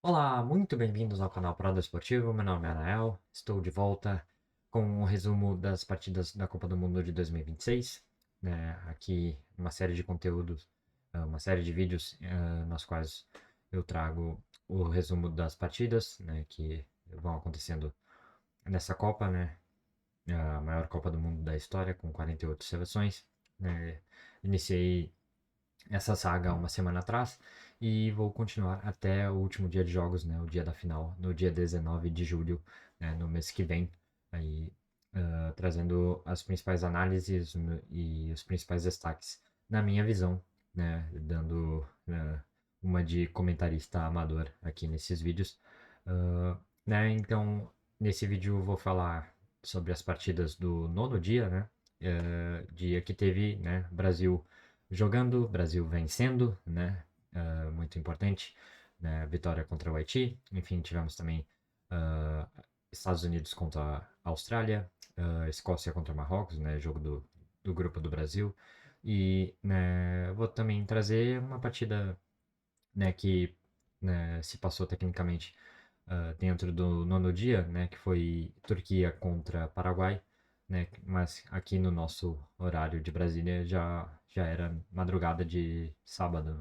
Olá, muito bem-vindos ao canal Prado Esportivo. Meu nome é Anael. Estou de volta com um resumo das partidas da Copa do Mundo de 2026. Aqui uma série de conteúdos, uma série de vídeos nas quais eu trago o resumo das partidas, que vão acontecendo nessa Copa, a maior Copa do Mundo da história, com 48 seleções. Iniciei essa saga uma semana atrás e vou continuar até o último dia de jogos, o dia da final, no dia 19 de julho, no mês que vem, aí, trazendo as principais análises e os principais destaques na minha visão, dando uma de comentarista amador aqui nesses vídeos. Então, nesse vídeo eu vou falar sobre as partidas do nono dia, dia que teve, Brasil jogando, Brasil vencendo, muito importante, vitória contra o Haiti. Enfim, tivemos também uh, Estados Unidos contra a Austrália, Escócia contra Marrocos, jogo do grupo do Brasil. E vou também trazer uma partida que se passou tecnicamente dentro do nono dia, que foi Turquia contra Paraguai, mas aqui no nosso horário de Brasília já era madrugada de sábado,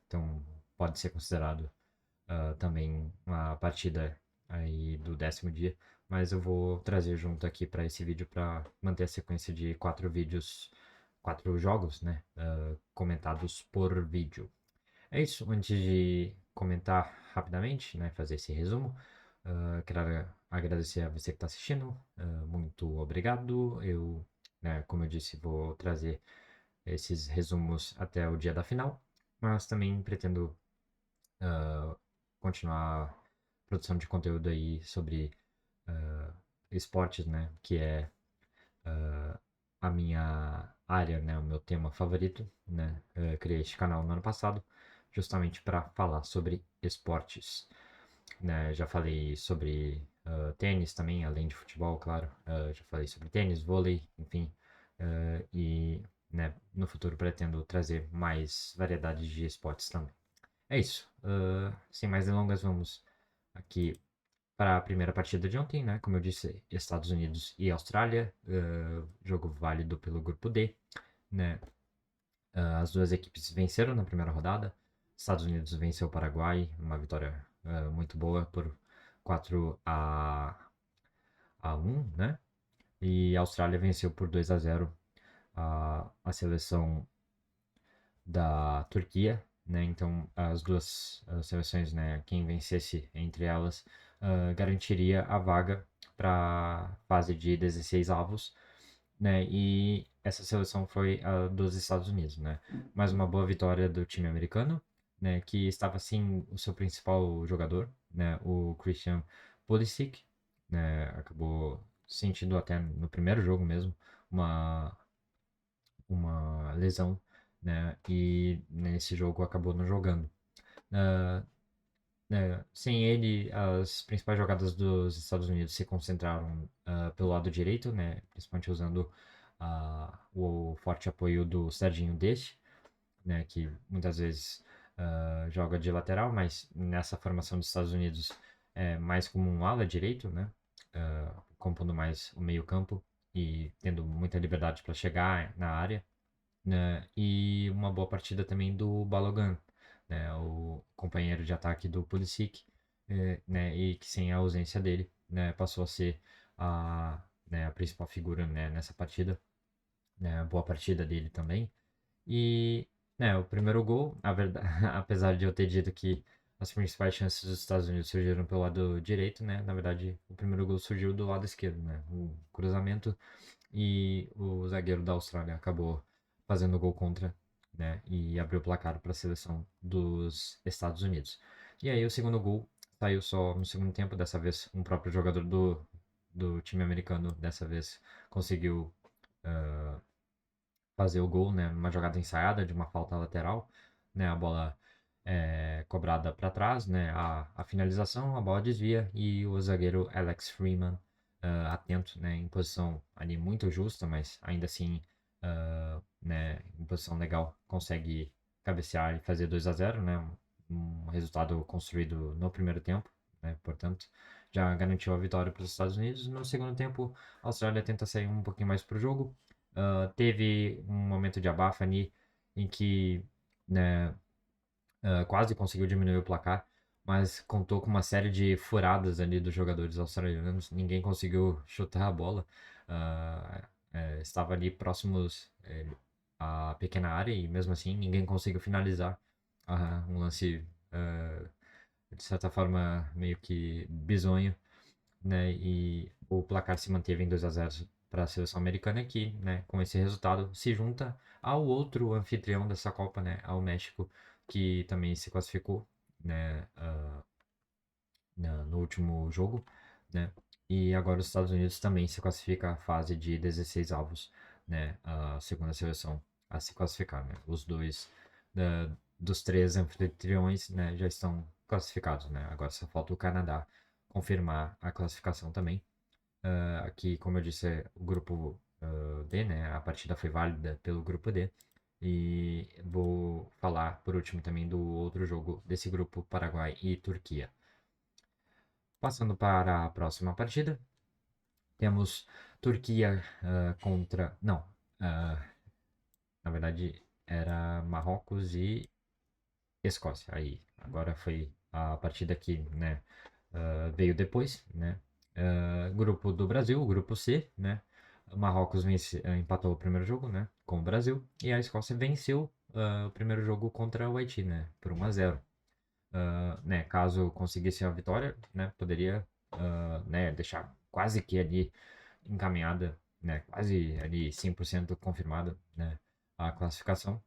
então pode ser considerado também uma partida aí do décimo dia, mas eu vou trazer junto aqui para esse vídeo para manter a sequência de quatro vídeos, quatro jogos, comentados por vídeo. É isso, antes de comentar rapidamente, fazer esse resumo, quero agradecer a você que está assistindo, muito obrigado. Como eu disse, vou trazer esses resumos até o dia da final, mas também pretendo ah, continuar a produção de conteúdo aí sobre esportes, que é a minha área, o meu tema favorito, criei este canal no ano passado, justamente para falar sobre esportes, Já falei sobre tênis também, além de futebol, claro. Já falei sobre tênis, vôlei, enfim. E no futuro pretendo trazer mais variedades de esportes também. É isso. Sem mais delongas, vamos aqui para a primeira partida de ontem, Como eu disse, Estados Unidos e Austrália, jogo válido pelo grupo D, né? As duas equipes venceram na primeira rodada. Estados Unidos venceu o Paraguai, uma vitória muito boa por 4-1, E a Austrália venceu por 2-0 a seleção da Turquia, Então, as duas seleções, quem vencesse entre elas, garantiria a vaga para a fase de 16 avos, E essa seleção foi a dos Estados Unidos, Mais uma boa vitória do time americano, Que estava sem o seu principal jogador, O Christian Pulisic, Acabou sentindo até no primeiro jogo mesmo uma lesão, E nesse jogo acabou não jogando. Ah, Sem ele, as principais jogadas dos Estados Unidos se concentraram pelo lado direito, principalmente usando o forte apoio do Serginho Deste, que muitas vezes joga de lateral, mas nessa formação dos Estados Unidos é mais como um ala direito, compondo mais o meio-campo e tendo muita liberdade para chegar na área, E uma boa partida também do Balogun, o companheiro de ataque do Pulisic, e que sem a ausência dele, passou a ser a principal figura, nessa partida, boa partida dele também. E, o primeiro gol, a verdade, apesar de eu ter dito que as principais chances dos Estados Unidos surgiram pelo lado direito, na verdade o primeiro gol surgiu do lado esquerdo, um cruzamento e o zagueiro da Austrália acabou fazendo o gol contra, e abriu o placar para a seleção dos Estados Unidos. E aí o segundo gol saiu só no segundo tempo, dessa vez um próprio jogador do time americano, dessa vez conseguiu fazer o gol, uma jogada ensaiada de uma falta lateral, a bola é cobrada para trás, a finalização, a bola desvia e o zagueiro Alex Freeman, atento, em posição ali muito justa, mas ainda assim, em posição legal, consegue cabecear e fazer 2-0, um resultado construído no primeiro tempo, né? Portanto, já garantiu a vitória para os Estados Unidos. No segundo tempo, a Austrália tenta sair um pouquinho mais para o jogo. Teve um momento de abafa ali em que, né, quase conseguiu diminuir o placar, mas contou com uma série de furadas ali dos jogadores australianos. Ninguém conseguiu chutar a bola. Estava ali próximos à pequena área e mesmo assim ninguém conseguiu finalizar. Um lance de certa forma meio que bizonho, né? E o placar se manteve em 2-0 para a seleção americana que, né, com esse resultado se junta ao outro anfitrião dessa Copa, né, ao México, que também se classificou, né, no último jogo, né? E agora os Estados Unidos também se classifica à fase de 16 avos, né? A segunda seleção a se classificar, né? Os dois dos três anfitriões, né, já estão classificados, né? Agora só falta o Canadá confirmar a classificação também. Aqui, como eu disse, é o grupo D, né? A partida foi válida pelo grupo D. E vou falar por último também do outro jogo desse grupo, Paraguai e Turquia. Passando para a próxima partida, temos Turquia contra. Não, ah, na verdade era Marrocos e Escócia. Aí, agora foi a partida que, né, veio depois, né? Grupo do Brasil, o grupo C, né? Marrocos empatou o primeiro jogo, né, com o Brasil, e a Escócia venceu o primeiro jogo contra o Haiti, né, por 1-0. Né, caso conseguisse a vitória, né, poderia, né, deixar quase que ali encaminhada, né, quase ali 100% confirmada, né, a classificação.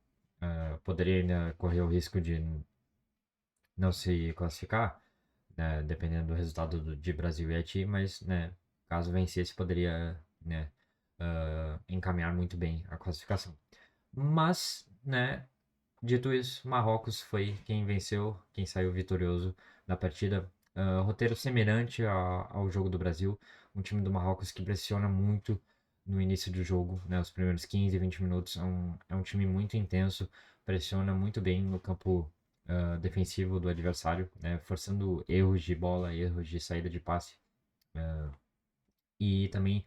Poderia ainda correr o risco de não se classificar, né, dependendo do resultado de Brasil e Haiti, mas, né, caso vencesse, poderia, né, encaminhar muito bem a classificação. Mas, né, dito isso, Marrocos foi quem venceu, quem saiu vitorioso da partida. Roteiro semelhante ao jogo do Brasil, um time do Marrocos que pressiona muito no início do jogo, né, os primeiros 15, 20 minutos. É um time muito intenso, pressiona muito bem no campo defensivo do adversário, né, forçando erros de bola, erros de saída de passe. E também,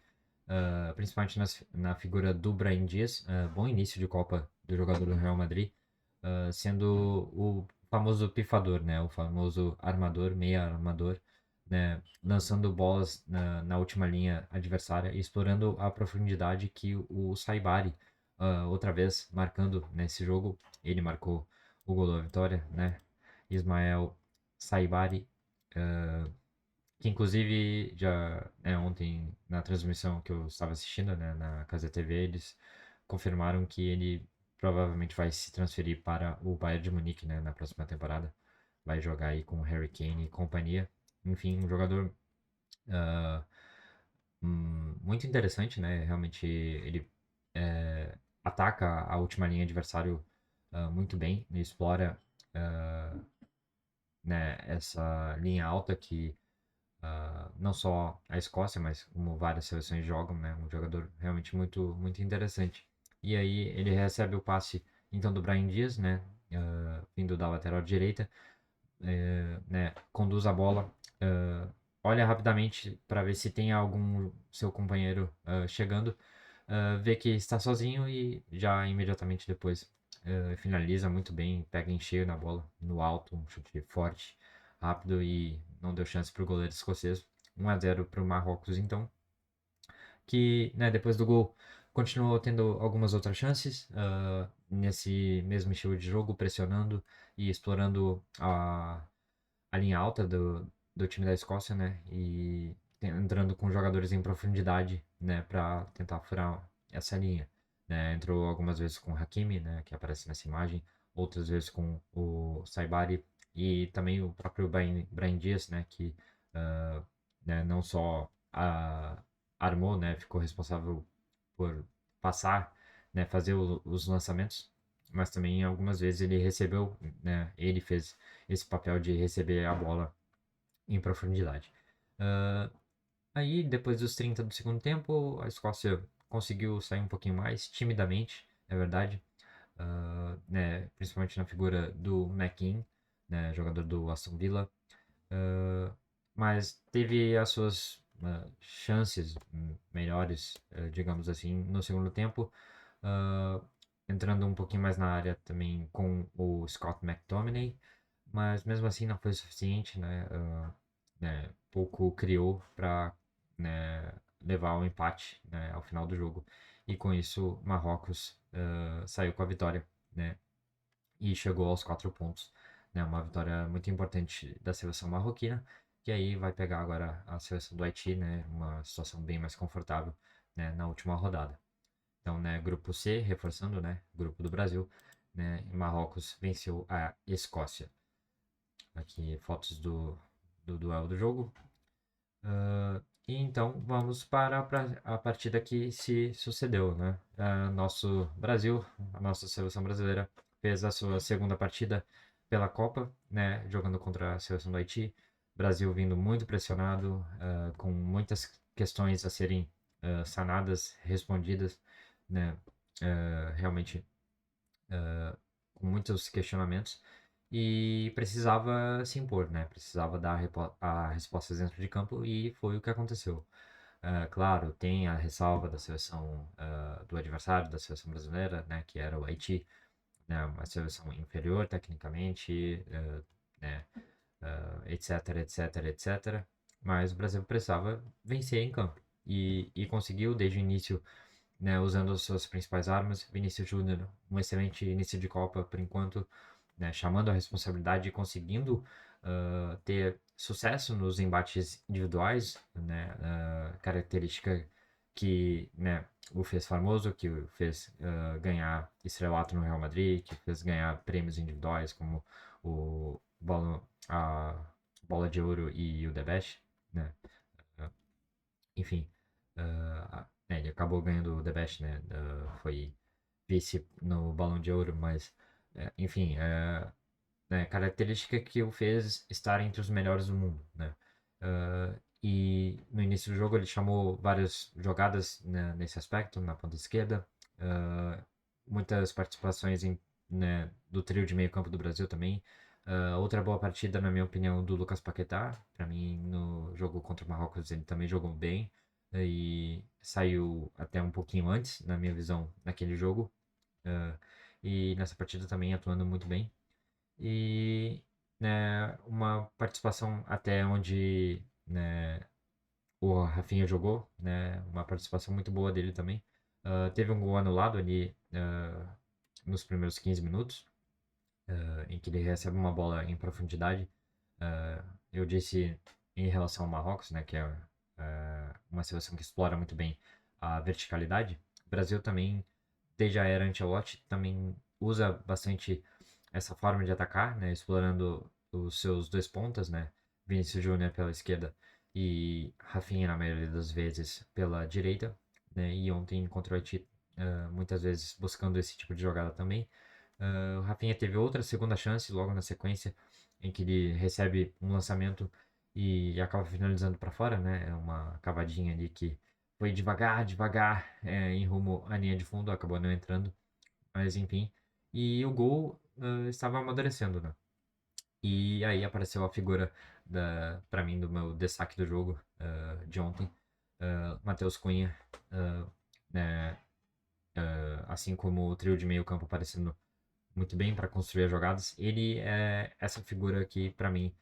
principalmente na figura do Brahim Dias, bom início de Copa do jogador do Real Madrid, sendo o famoso pifador, né? O famoso armador, meia armador, né? Lançando bolas na última linha adversária e explorando a profundidade que o Saibari, outra vez marcando nesse jogo, ele marcou o gol da vitória, né? Ismael Saibari, que inclusive já ontem na transmissão que eu estava assistindo, né, na Casa TV, eles confirmaram que ele provavelmente vai se transferir para o Bayern de Munique, né, na próxima temporada. Vai jogar aí com o Harry Kane e companhia. Enfim, um jogador ah, muito interessante, né? Realmente ele ataca a última linha adversário muito bem, ele explora né, essa linha alta que não só a Escócia, mas como várias seleções jogam, né? Um jogador realmente muito, muito interessante. E aí ele recebe o passe então do Brahim Dias, né? Vindo da lateral direita, né? Conduz a bola, olha rapidamente para ver se tem algum seu companheiro chegando, vê que está sozinho e já imediatamente depois finaliza muito bem, pega em cheio na bola, no alto, um chute forte, rápido e não deu chance para o goleiro escocês. 1-0 para o Marrocos, então, que né, depois do gol continuou tendo algumas outras chances nesse mesmo estilo de jogo, pressionando e explorando a linha alta do time da Escócia, né? E entrando com jogadores em profundidade, né? Para tentar furar essa linha. Né? Entrou algumas vezes com o Hakimi, né? Que aparece nessa imagem. Outras vezes com o Saibari. E também o próprio Brahim Dias, né? Que né, não só armou, né? Ficou responsável por passar, né? Fazer os lançamentos. Mas também algumas vezes ele recebeu, né? Ele fez esse papel de receber a bola em profundidade. Ah, Aí, depois dos 30 do segundo tempo, a Escócia conseguiu sair um pouquinho mais, timidamente, é verdade, né, principalmente na figura do McKean, né, jogador do Aston Villa. Ah, mas teve as suas chances melhores, digamos assim, no segundo tempo, ah, entrando um pouquinho mais na área também com o Scott McTominay, mas mesmo assim não foi suficiente, né? Pouco criou para, né, levar ao empate, né, ao final do jogo. E com isso, Marrocos saiu com a vitória, né? E chegou aos 4 pontos, né? Uma vitória muito importante da seleção marroquina, que aí vai pegar agora a seleção do Haiti, né? Uma situação bem mais confortável, né, na última rodada. Então, né, grupo C, reforçando, né, grupo do Brasil, né, Marrocos venceu a Escócia. Aqui fotos do duelo do jogo. E então vamos para a partida que se sucedeu, né? Nosso Brasil, a nossa seleção brasileira, fez a sua segunda partida pela Copa, né? Jogando contra a seleção do Haiti. Brasil vindo muito pressionado, com muitas questões a serem sanadas, respondidas, né? Realmente com muitos questionamentos e precisava se impor, né? Precisava dar a respostas dentro de campo e foi o que aconteceu. Claro, tem a ressalva da seleção do adversário, da seleção brasileira, né? Que era o Haiti, né? Uma seleção inferior tecnicamente, né? Etc, etc, etc. Mas o Brasil precisava vencer em campo e conseguiu desde o início, né, usando as suas principais armas. Vinícius Júnior, um excelente início de Copa por enquanto, né, chamando a responsabilidade e conseguindo ter sucesso nos embates individuais, né, característica que, né, o fez famoso, que o fez ganhar estrelato no Real Madrid, que fez ganhar prêmios individuais como a Bola de Ouro e o The Best, né? Enfim, ele acabou ganhando o The Best, né? Foi vice no Balão de Ouro, mas enfim, né, característica que o fez estar entre os melhores do mundo, né? E no início do jogo ele chamou várias jogadas, né, nesse aspecto, na ponta esquerda, muitas participações né, do trio de meio campo do Brasil também. Outra boa partida, na minha opinião, do Lucas Paquetá. Para mim, no jogo contra o Marrocos, ele também jogou bem e saiu até um pouquinho antes, na minha visão, naquele jogo. E nessa partida também atuando muito bem. E né, uma participação até onde, né, o Rafinha jogou, né, uma participação muito boa dele também. Teve um gol anulado ali nos primeiros 15 minutos, em que ele recebe uma bola em profundidade. Eu disse em relação ao Marrocos, né, que é uma seleção que explora muito bem a verticalidade. O Brasil também, desde a era Ancelotti, também usa bastante essa forma de atacar, né, explorando os seus dois pontas, né, Vinícius Júnior pela esquerda e Rafinha na maioria das vezes pela direita, né, e ontem contra o Haiti, muitas vezes buscando esse tipo de jogada também. O Rafinha teve outra segunda chance logo na sequência, em que ele recebe um lançamento e acaba finalizando para fora, né? É uma cavadinha ali que foi devagar, devagar, em rumo à linha de fundo, acabou não entrando, mas enfim. E o gol estava amadurecendo, né? E aí apareceu a figura para mim, do meu destaque do jogo de ontem, Matheus Cunha, né? Assim como o trio de meio campo aparecendo muito bem para construir as jogadas. Ele é essa figura que, para mim,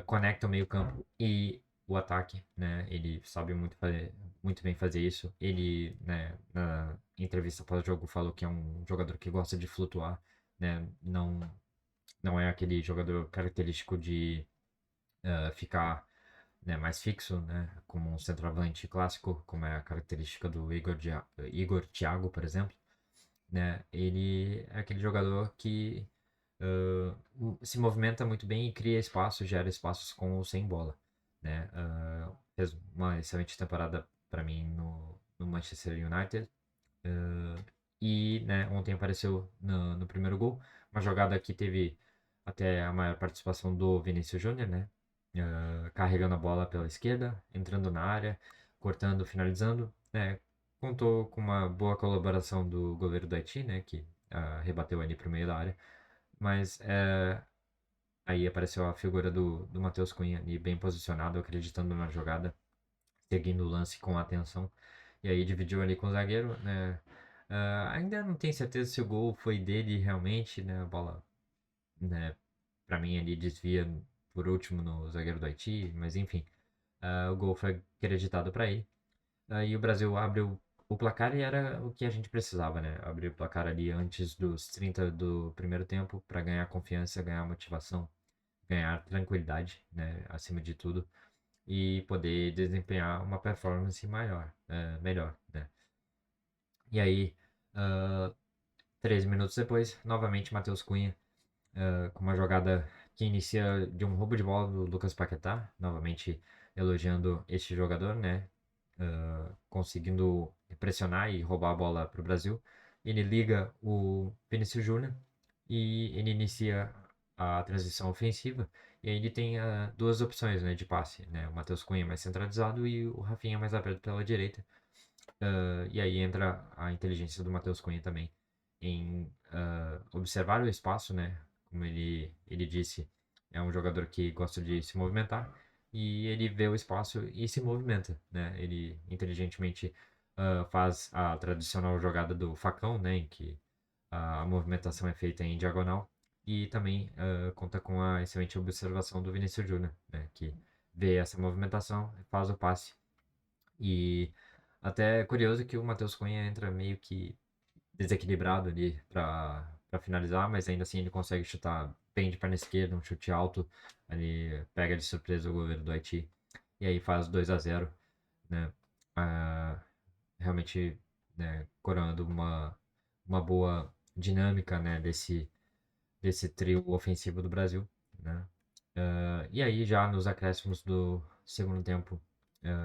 conecta o meio-campo e o ataque, né? Ele sabe muito bem fazer isso. Ele, né, na entrevista pós-jogo falou que é um jogador que gosta de flutuar, né? Não é aquele jogador característico de ficar, né, mais fixo, né? Como um centroavante clássico, como é a característica do Igor Thiago, por exemplo, né? Ele é aquele jogador que se movimenta muito bem e cria espaço, gera espaços com ou sem bola, né? Fez uma excelente temporada para mim no Manchester United. E, né, ontem apareceu no primeiro gol, uma jogada que teve até a maior participação do Vinícius Júnior, né? Carregando a bola pela esquerda, entrando na área, cortando, finalizando, né? Contou com uma boa colaboração do goleiro do Haiti, né? Que rebateu ali para o meio da área. Mas Aí apareceu a figura do Matheus Cunha ali bem posicionado, acreditando na jogada, seguindo o lance com atenção. E aí dividiu ali com o zagueiro, né? Ainda não tenho certeza se o gol foi dele realmente, né? A bola, né? Pra mim ele desvia por último no zagueiro do Haiti, mas enfim, o gol foi acreditado pra ele. Aí o Brasil abre o placar e era o que a gente precisava, né? Abrir o placar ali antes dos 30 do primeiro tempo para ganhar confiança, ganhar motivação, ganhar tranquilidade, né? Acima de tudo, e poder desempenhar uma performance melhor, né? E aí, uh, 13 minutos depois, novamente Matheus Cunha, com uma jogada que inicia de um roubo de bola do Lucas Paquetá, novamente elogiando este jogador, né? Conseguindo pressionar e roubar a bola para o Brasil. Ele liga o Vinícius Júnior e ele inicia a transição ofensiva. E aí ele tem duas opções, né, de passe, né? O Matheus Cunha mais centralizado e o Rafinha mais aberto pela direita. E aí entra a inteligência do Matheus Cunha também em observar o espaço, né? Como ele disse, é um jogador que gosta de se movimentar e ele vê o espaço e se movimenta, né? Ele inteligentemente faz a tradicional jogada do facão, né? Em que a movimentação é feita em diagonal e também conta com a excelente observação do Vinícius Júnior, né? Que vê essa movimentação, faz o passe e até é curioso que o Matheus Cunha entra meio que desequilibrado ali para finalizar, mas ainda assim ele consegue chutar bem de perna esquerda, um chute alto, ali pega de surpresa o goleiro do Haiti e aí faz 2-0, né? Ah, realmente, né, coroando uma boa dinâmica, né, desse trio ofensivo do Brasil, né? E aí já nos acréscimos do segundo tempo,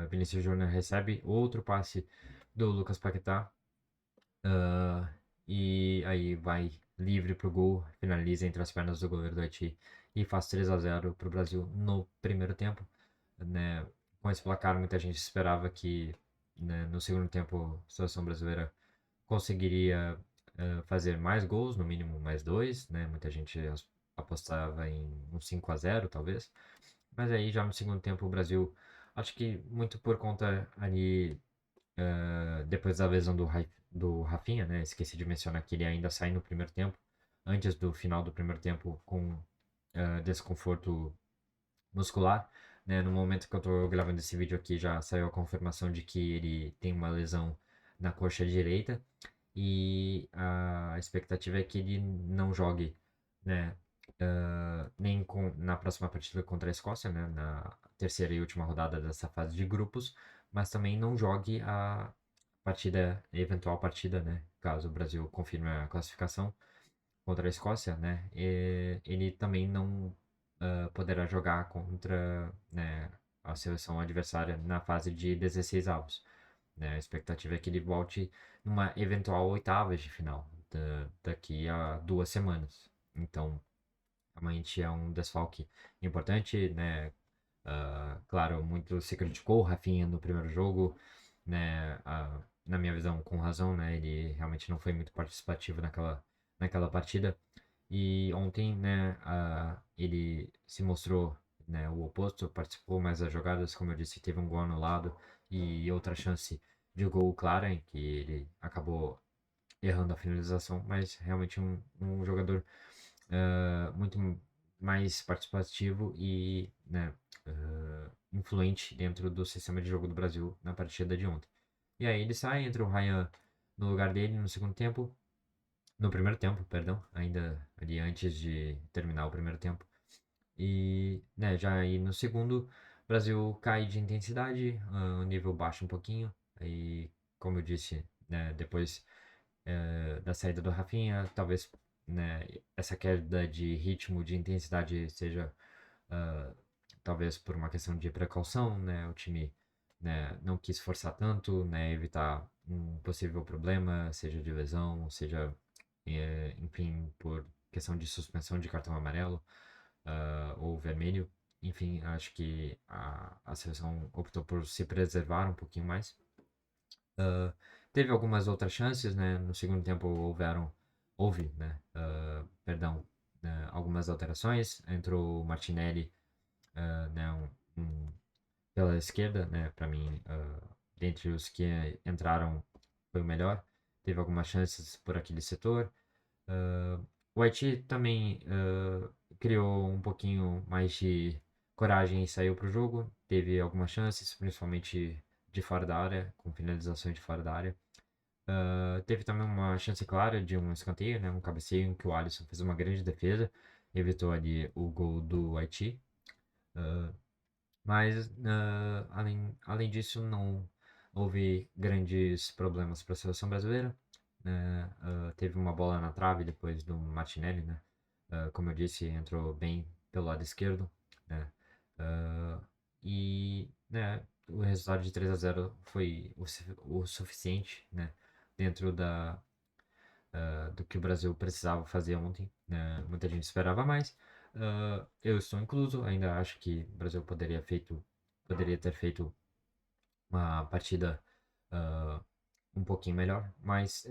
Vinícius Júnior recebe outro passe do Lucas Paquetá. E aí vai livre pro gol, finaliza entre as pernas do goleiro do Haiti e faz 3-0 pro Brasil no primeiro tempo, né? Com esse placar, muita gente esperava que, né, no segundo tempo a seleção brasileira conseguiria fazer mais gols, no mínimo mais dois, né? Muita gente apostava em um 5-0 talvez. Mas aí já no segundo tempo o Brasil, acho que muito por conta ali, depois da lesão do Rafinha, né? Esqueci de mencionar que ele ainda sai no primeiro tempo, antes do final do primeiro tempo com desconforto muscular. Né? No momento que eu tô gravando esse vídeo aqui já saiu a confirmação de que ele tem uma lesão na coxa direita e a expectativa é que ele não jogue, né, nem na próxima partida contra a Escócia, né, na terceira e última rodada dessa fase de grupos, mas também não jogue a eventual partida, né, caso o Brasil confirme a classificação contra a Escócia, né, ele também não poderá jogar contra, né, a seleção adversária na fase de 16 avos, né? A expectativa é que ele volte numa eventual oitavas de final daqui a 2 semanas. Então, realmente é um desfalque importante, né? Claro, muito se criticou o Rafinha no primeiro jogo, né? Na minha visão, com razão, né? Ele realmente não foi muito participativo naquela partida. E ontem, né, ele se mostrou, né, o oposto, participou mais das jogadas, como eu disse, teve um gol anulado e outra chance de gol clara, em que ele acabou errando a finalização, mas realmente um jogador muito mais participativo e, né, influente dentro do sistema de jogo do Brasil na partida de ontem. E aí ele sai, entra o Ryan no lugar dele no segundo tempo, no primeiro tempo, perdão, ainda ali antes de terminar o primeiro tempo. E, né, já aí no segundo, o Brasil cai de intensidade, o nível baixa um pouquinho. Aí, como eu disse, né, depois da saída do Rafinha, talvez, né, essa queda de ritmo, de intensidade seja ah, talvez por uma questão de precaução, né, o time, né, não quis forçar tanto, né, evitar um possível problema, seja de lesão, seja, enfim, por questão de suspensão de cartão amarelo ou vermelho. Enfim, acho que a seleção optou por se preservar um pouquinho mais. Ah, Teve algumas outras chances, né? No segundo tempo houve, né? Perdão. algumas alterações. Entrou o Martinelli, né, pela esquerda, né, para mim, dentre os que entraram, foi o melhor. Teve algumas chances por aquele setor. O Haiti também criou um pouquinho mais de coragem e saiu para o jogo. Teve algumas chances, principalmente de fora da área, com finalizações de fora da área. Teve também uma chance clara de um escanteio, né, um cabeceio em que o Alisson fez uma grande defesa, evitou ali o gol do Haiti. Mas, além disso, não houve grandes problemas para a seleção brasileira, né? Teve uma bola na trave depois do Martinelli, né? Como eu disse, entrou bem pelo lado esquerdo, né? Né, o resultado de 3-0 foi o suficiente, né? Dentro do que o Brasil precisava fazer ontem, né? Muita gente esperava mais. Eu estou incluso, ainda acho que o Brasil poderia ter feito uma partida uh, um pouquinho melhor, mas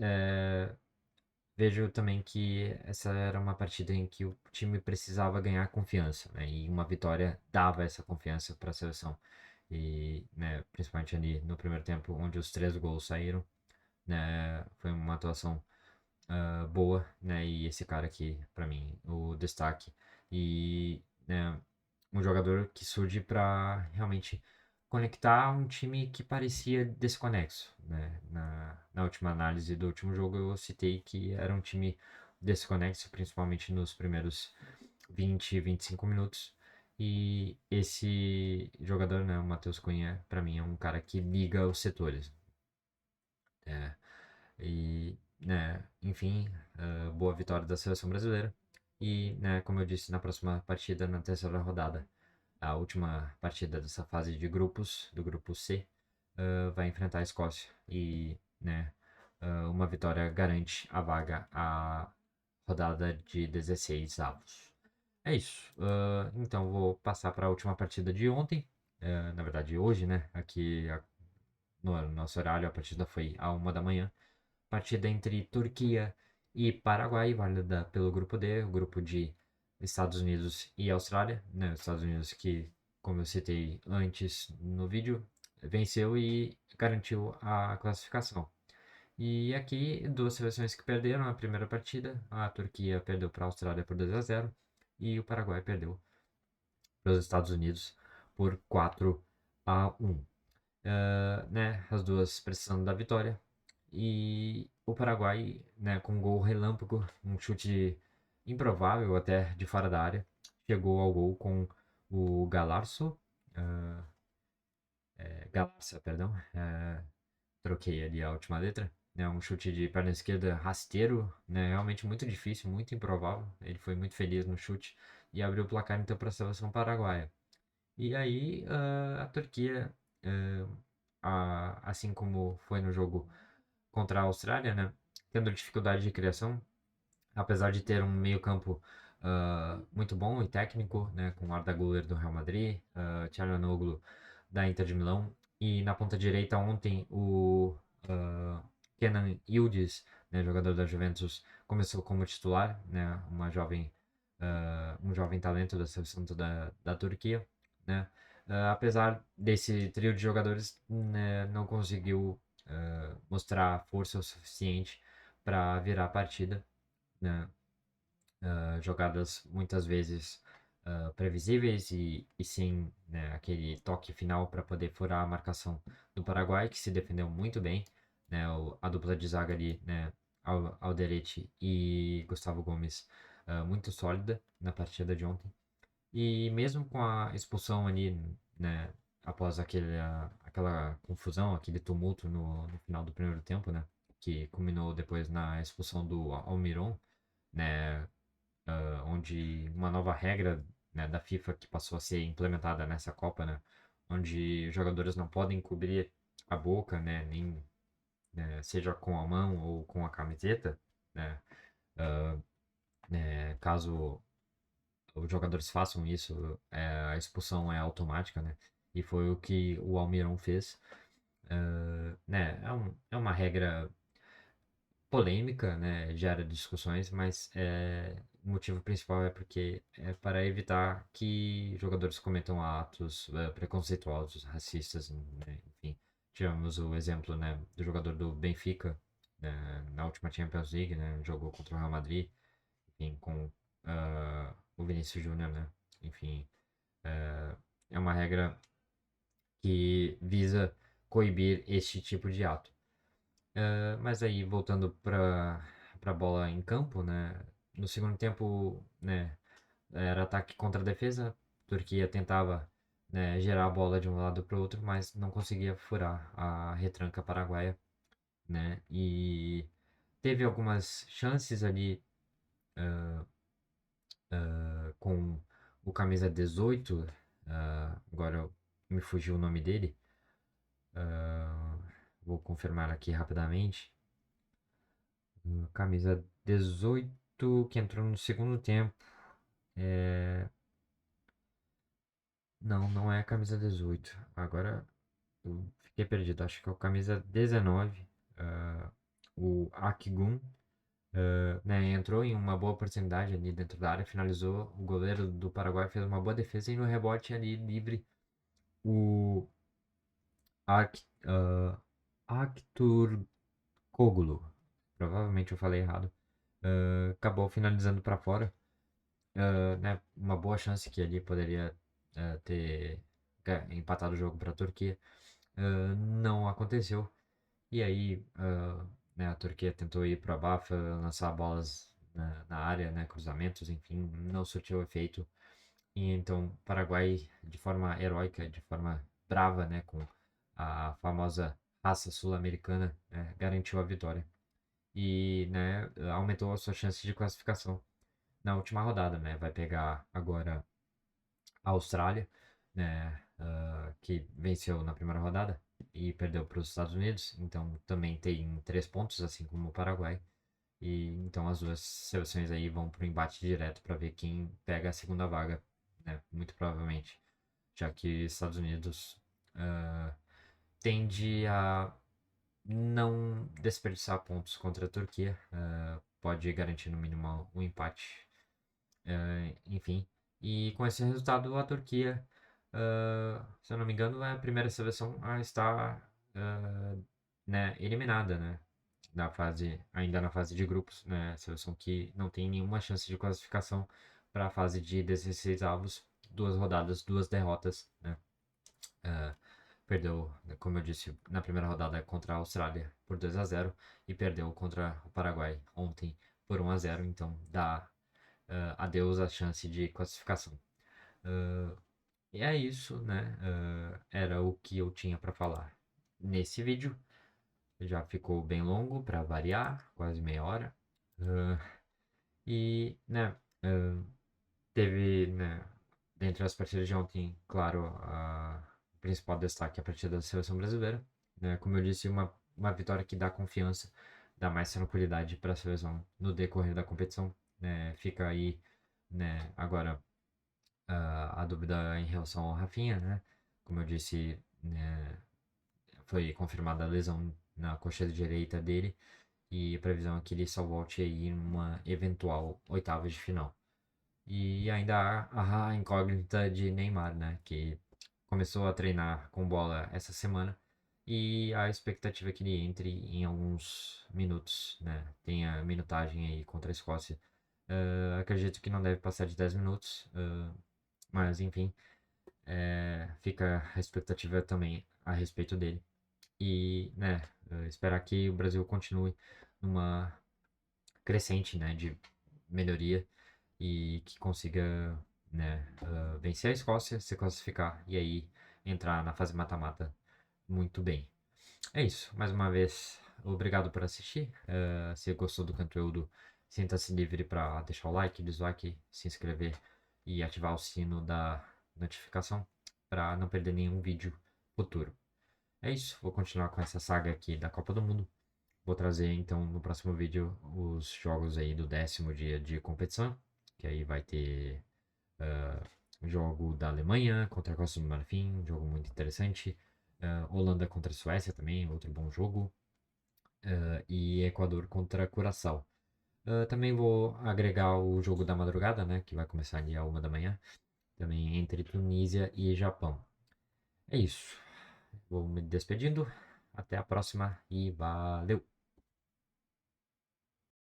vejo também que essa era uma partida em que o time precisava ganhar confiança, né? E uma vitória dava essa confiança para a seleção. E, né, principalmente ali no primeiro tempo, onde os 3 gols saíram, né? Foi uma atuação boa, né? E esse cara aqui, para mim, o destaque. E, né, um jogador que surge para realmente conectar um time que parecia desconexo, né? Na última análise do último jogo eu citei que era um time desconexo, principalmente nos primeiros 25 minutos. E esse jogador, né, o Matheus Cunha, para mim é um cara que liga os setores. É, e, né, enfim, boa vitória da seleção brasileira. E, né, como eu disse, na próxima partida, na terceira rodada, a última partida dessa fase de grupos, do grupo C, vai enfrentar a Escócia. E, né, uma vitória garante a vaga à rodada de 16 avos. É isso. Então, vou passar para a última partida de ontem. Na verdade, hoje, né? Aqui no nosso horário, a partida foi à 1 da manhã. Partida entre Turquia e Paraguai, válida pelo grupo D, o grupo de Estados Unidos e Austrália, né? Os Estados Unidos que, como eu citei antes no vídeo, venceu e garantiu a classificação. E aqui, duas seleções que perderam a primeira partida. A Turquia perdeu para a Austrália por 2-0 e o Paraguai perdeu para os Estados Unidos por 4-1. Né, as duas precisando da vitória. E o Paraguai, né, com um gol relâmpago, um chute improvável até de fora da área, chegou ao gol com o Galarço, uh, Galarça, perdão, troquei ali a última letra, né, um chute de perna esquerda rasteiro, né, realmente muito difícil, muito improvável, ele foi muito feliz no chute e abriu o placar então para a seleção paraguaia. E aí a Turquia, assim como foi no jogo contra a Austrália, né? Tendo dificuldade de criação, apesar de ter um meio-campo muito bom e técnico, né? Com Arda Güler do Real Madrid, Çalhanoğlu da Inter de Milão, e na ponta direita ontem o Kenan Yildiz, né, jogador da Juventus, começou como titular, né? Um jovem talento da seleção da Turquia, né? Apesar desse trio de jogadores, né, não conseguiu mostrar força o suficiente para virar a partida, né? Jogadas muitas vezes previsíveis e sem, né, aquele toque final para poder furar a marcação do Paraguai, que se defendeu muito bem, né? A dupla de zaga ali, né? Alderete e Gustavo Gomes, muito sólida na partida de ontem. E mesmo com a expulsão ali, né, após aquela confusão, aquele tumulto no final do primeiro tempo, né, que culminou depois na expulsão do Almiron, né, onde uma nova regra, né, da FIFA que passou a ser implementada nessa Copa, né, onde os jogadores não podem cobrir a boca, né, nem, né, seja com a mão ou com a camiseta, né, caso os jogadores façam isso, a expulsão é automática, né? E foi o que o Almirão fez. Né? É uma regra polêmica, né? Gera discussões, mas o motivo principal é porque é para evitar que jogadores cometam atos preconceituosos, racistas, né? Enfim, tivemos o exemplo, né, do jogador do Benfica, né, na última Champions League, né, jogou contra o Real Madrid, enfim, com o Vinícius Júnior, né? Enfim, é uma regra que visa coibir este tipo de ato. Mas aí, voltando para a bola em campo, né? No segundo tempo, né? Era ataque contra defesa. A Turquia tentava, né, gerar a bola de um lado para o outro, mas não conseguia furar a retranca paraguaia, né? E teve algumas chances ali com o camisa 18. Agora me fugiu o nome dele. ah, Vou confirmar aqui rapidamente. Camisa 18 que entrou no segundo tempo. É... Não, não é a camisa 18. Agora eu fiquei perdido. Acho que é o camisa 19. O Akgun. Né, entrou em uma boa oportunidade ali dentro da área, finalizou. O goleiro do Paraguai fez uma boa defesa e no rebote ali livre o Aktur Koglu. Provavelmente eu falei errado. Acabou finalizando para fora. Né, uma boa chance que ali poderia ter empatado o jogo para a Turquia. Não aconteceu. E aí, né, a Turquia tentou ir para abafa, lançar bolas na área, né, cruzamentos, enfim, não surtiu efeito. E então, o Paraguai, de forma heróica, de forma brava, né, com a famosa raça sul-americana, né, garantiu a vitória. E, né, aumentou a sua chance de classificação na última rodada, né? Vai pegar agora a Austrália, né? Que venceu na primeira rodada e perdeu para os Estados Unidos, então também tem 3 pontos, assim como o Paraguai. E então as duas seleções aí vão para o embate direto para ver quem pega a segunda vaga, né? Muito provavelmente, já que Estados Unidos ah, tende a não desperdiçar pontos contra a Turquia, pode garantir no mínimo um empate. Enfim, e com esse resultado, a Turquia, se eu não me engano, é a primeira seleção a estar, né, eliminada, né, ainda na fase de grupos, né, seleção que não tem nenhuma chance de classificação para a fase de 16 avos, 2 rodadas, 2 derrotas, né, ah, perdeu, como eu disse, na primeira rodada contra a Austrália por 2-0 e perdeu contra o Paraguai ontem por 1-0, então dá adeus a chance de classificação. E é isso, né? Era o que eu tinha para falar nesse vídeo. Já ficou bem longo para variar, quase meia hora. Uh, e, né, teve, né, dentre as partidas de ontem, claro, o principal destaque é a partida da seleção brasileira. Né? Como eu disse, uma vitória que dá confiança, dá mais tranquilidade para a seleção no decorrer da competição. Né? Fica aí, né, agora a dúvida em relação ao Rafinha, né? Como eu disse, né, foi confirmada a lesão na coxa direita dele e a previsão é que ele só volte aí em uma eventual oitava de final. E ainda há a incógnita de Neymar, né? Que começou a treinar com bola essa semana e a expectativa é que ele entre em alguns minutos, né? Tenha minutagem aí contra a Escócia. Acredito que não deve passar de 10 minutos, mas enfim, fica a expectativa também a respeito dele. E, né, esperar que o Brasil continue numa crescente, né, de melhoria e que consiga, né, vencer a Escócia, se classificar e aí entrar na fase mata-mata muito bem. É isso, mais uma vez, obrigado por assistir. Se gostou do conteúdo, sinta-se livre para deixar o like, dislike, se inscrever e ativar o sino da notificação para não perder nenhum vídeo futuro. É isso, vou continuar com essa saga aqui da Copa do Mundo. Vou trazer então no próximo vídeo os jogos aí do 10º dia de competição, que aí vai ter jogo da Alemanha contra a Costa do Marfim, um jogo muito interessante. Holanda contra a Suécia também, outro bom jogo. E Equador contra Curaçao. Também vou agregar o jogo da madrugada, né? Que vai começar ali à 1 da manhã. Também entre Tunísia e Japão. É isso. Vou me despedindo. Até a próxima e valeu!